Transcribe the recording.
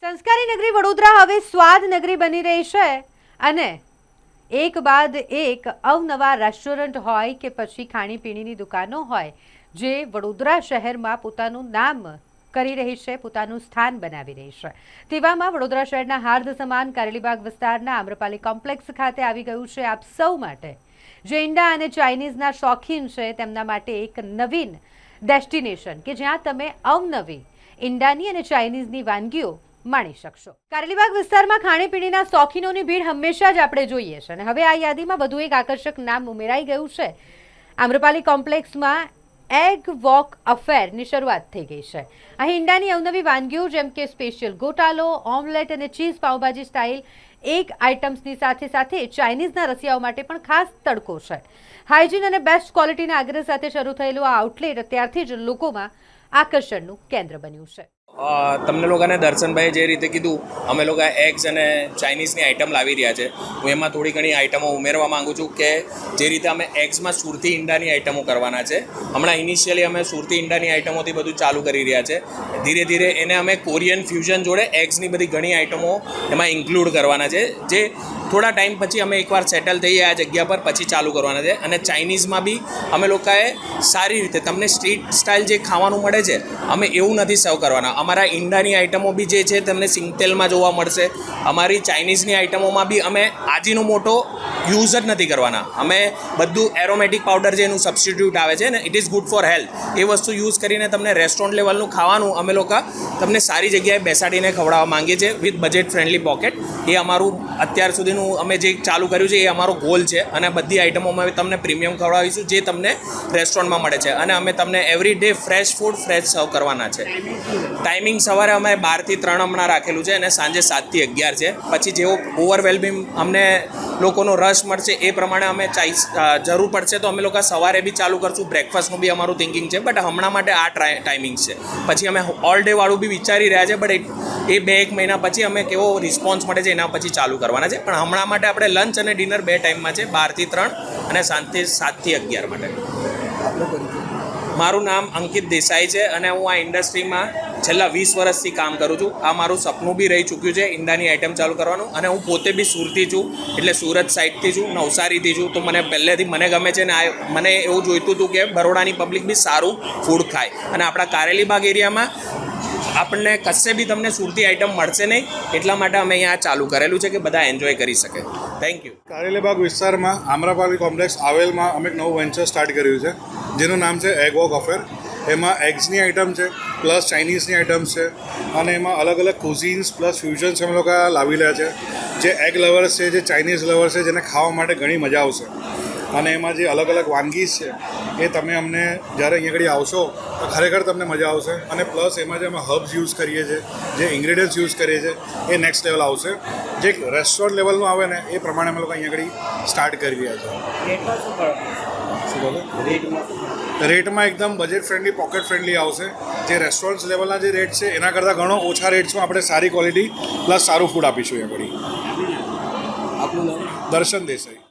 સંસ્કારી નગરી વડોદરા હવે સ્વાદ નગરી બની રહી છે અને એક બાદ એક અવનવા રેસ્ટોરન્ટ હોય કે પછી ખાણીપીણીની દુકાનો હોય જે વડોદરા શહેરમાં પોતાનું નામ કરી રહી છે, પોતાનું સ્થાન બનાવી રહી છે। તેવામાં વડોદરા શહેરના હાર્દ સમાન કારેલીબાગ વિસ્તારના આમ્રપાલી કોમ્પ્લેક્સ ખાતે આવી ગયું છે આપ સૌ માટે જે ઈંડા અને ચાઇનીઝના શોખીન છે તેમના માટે એક નવીન ડેસ્ટિનેશન કે જ્યાં તમે અવનવી ઈંડાની અને ચાઇનીઝની વાનગીઓ માણી શકશો। કારેલીબાગ વિસ્તારમાં ખાણીપીણીના શોખીનોની ભીડ હંમેશા જ આપણે જોઈએ છે અને હવે આ યાદીમાં વધુ એક આકર્ષક નામ ઉમેરાઈ ગયું છે। આમ્રપાલી કોમ્પ્લેક્સમાં એગ વોક અફેરની શરૂઆત થઈ ગઈ છે। અહીં ઈંડાની અવનવી વાનગીઓ જેમ કે સ્પેશિયલ ગોટાલો, ઓમલેટ અને ચીઝ પાવભાજી સ્ટાઇલ એક આઇટમ્સની સાથે સાથે ચાઇનીઝના રસિયાઓ માટે પણ ખાસ તડકો છે। હાઇજીન અને બેસ્ટ ક્વોલિટીના આગ્રહ સાથે શરૂ થયેલું આ આઉટલેટ અત્યારથી જ લોકોમાં આકર્ષણનું કેન્દ્ર બન્યું છે। તમને લોકોને દર્શનભાઈ જે રીતે કીધું, અમે લોકો એગ્સ અને ચાઇનીઝની આઇટમ લાવી રહ્યા છે। હું એમાં થોડી ઘણી આઇટમો ઉમેરવા માગું છું કે જે રીતે અમે એગ્સમાં સુરતી ઈંડાની આઇટમો કરવાના છે। હમણાં ઇનિશિયલી અમે સુરતી ઈંડાની આઇટમોથી બધું ચાલુ કરી રહ્યા છે। ધીરે ધીરે એને અમે કોરિયન ફ્યુઝન જોડે એગ્સની બધી ઘણી આઇટમો એમાં ઇન્ક્લુડ કરવાના છે, જે થોડા ટાઈમ પછી અમે એકવાર સેટલ થઈએ આ જગ્યા પર પછી ચાલુ કરવાના છે। અને ચાઇનીઝમાં બી અમે લોકોએ સારી રીતે તમને સ્ટ્રીટ સ્ટાઇલ જે ખાવાનું મળે છે અમે એવું નથી સર્વ કરવાના। અમારા ઈંડાની આઇટમો બી જે છે તમને સિંગતેલમાં જોવા મળશે। અમારી ચાઇનીઝની આઇટમોમાં બી અમે આજીનો મોટો યુઝ જ નથી કરવાના। અમે બધું એરોમેટિક પાવડર જે એનું સબસ્ટિટ્યૂટ આવે છે ને, it is good for health, એ વસ્તુ યુઝ કરીને તમને રેસ્ટોરન્ટ લેવલનું ખાવાનું અમે લોકો તમને સારી જગ્યાએ બેસાડીને ખવડાવવા માંગીએ છીએ વિથ બજેટ ફ્રેન્ડલી પોકેટ। એ અમારું અત્યાર સુધીનું અમે જે ચાલુ કર્યું છે એ અમારો ગોલ છે અને બધી આઇટમોમાં અમે તમને પ્રીમિયમ ખવડાવીશું જે તમને રેસ્ટોરન્ટમાં મળે છે અને અમે તમને every day fresh food fresh સર્વ કરવાના છે। ટાઈમિંગ સવારે અમે 12 થી 3 હમણાં રાખેલું છે અને સાંજે 7 થી 11 છે। પછી જેવો ઓવરવેલ્મિંગ અમને લોકોનો રશ મળશે એ પ્રમાણે અમે જરૂર પડશે તો અમે લોકો સવારે બી ચાલુ કરશું, બ્રેકફાસ્ટનું બી અમારું થિંકિંગ છે, બટ હમણાં માટે આ ટાઈમિંગ છે। પછી અમે ઓલ ડે વાળું બી વિચારી રહ્યા છે, બટ એ 2-1 મહિના પછી અમે કેવો રિસ્પોન્સ મળે છે એના પછી ચાલુ કરવાના છે। પણ હમણાં માટે આપણે લંચ અને ડિનર 2 ટાઈમમાં છે, 12 થી 3 અને સાંજે 7 થી 11 માટે। મારું નામ અંકિત દેસાઈ છે અને હું આ ઇન્ડસ્ટ્રીમાં છેલ્લા 20 વર્ષથી કામ કરું છું। આ મારું સપનું બી રહી ચૂક્યું છે ઈંડાની આઇટમ ચાલુ કરવાનું અને હું પોતે બી સુરતી છું, એટલે સુરત સાઇડથી છું, નવસારીથી છું, તો મને પહેલેથી મને ગમે છે ને મને એવું જોઈતું હતું કે બરોડાની પબ્લિક બી સારું ફૂડ ખાય અને આપણા કારેલીબાગ એરિયામાં આપણને કશે બી તમને સુરતી આઇટમ મળશે નહીં, એટલા માટે અમે અહીંયા ચાલુ કરેલું છે કે બધા એન્જોય કરી શકે। Thank you. કારેલીબાગ વિસ્તારમાં આમ્રપાલી કોમ્પ્લેક્સ આવેલમાં અમે એક નવું વેન્ચર સ્ટાર્ટ કર્યું છે જેનું નામ છે એગ વોક અફેર। એમાં એગ્સની આઇટમ છે પ્લસ ચાઇનીઝની આઇટમ્સ છે અને એમાં અલગ અલગ કુઝિન્સ પ્લસ ફ્યુઝન્સ અમે લોકો લાવી રહ્યા છે। જે એગ લવર્સ છે, જે ચાઇનીઝ લવર્સ છે, જેને ખાવા માટે ઘણી મજા આવશે અને એમાં જે અલગ અલગ વાનગીઝ છે એ તમે અમને જ્યારે અહીંયા આગળ આવશો તો ખરેખર તમને મજા આવશે। અને પ્લસ એમાં જે અમે હર્બ્સ યુઝ કરીએ છીએ, જે ઇન્ગ્રીડિયન્ટ્સ યુઝ કરીએ છીએ એ નેક્સ્ટ લેવલ આવશે। જે રેસ્ટોરન્ટ લેવલનું આવે ને એ પ્રમાણે અમે લોકો અહીંયા આગળ સ્ટાર્ટ કરી રહ્યા છીએ। રેટમાં એકદમ બજેટ ફ્રેન્ડલી, પોકેટ ફ્રેન્ડલી આવશે। જે રેસ્ટોરન્ટ લેવલના જે રેટ છે એના કરતાં ઘણો ઓછા રેટ્સમાં આપણે સારી ક્વોલિટી પ્લસ સારું ફૂડ આપીશું અહીંયા આગળ। દર્શન દેસાઈ।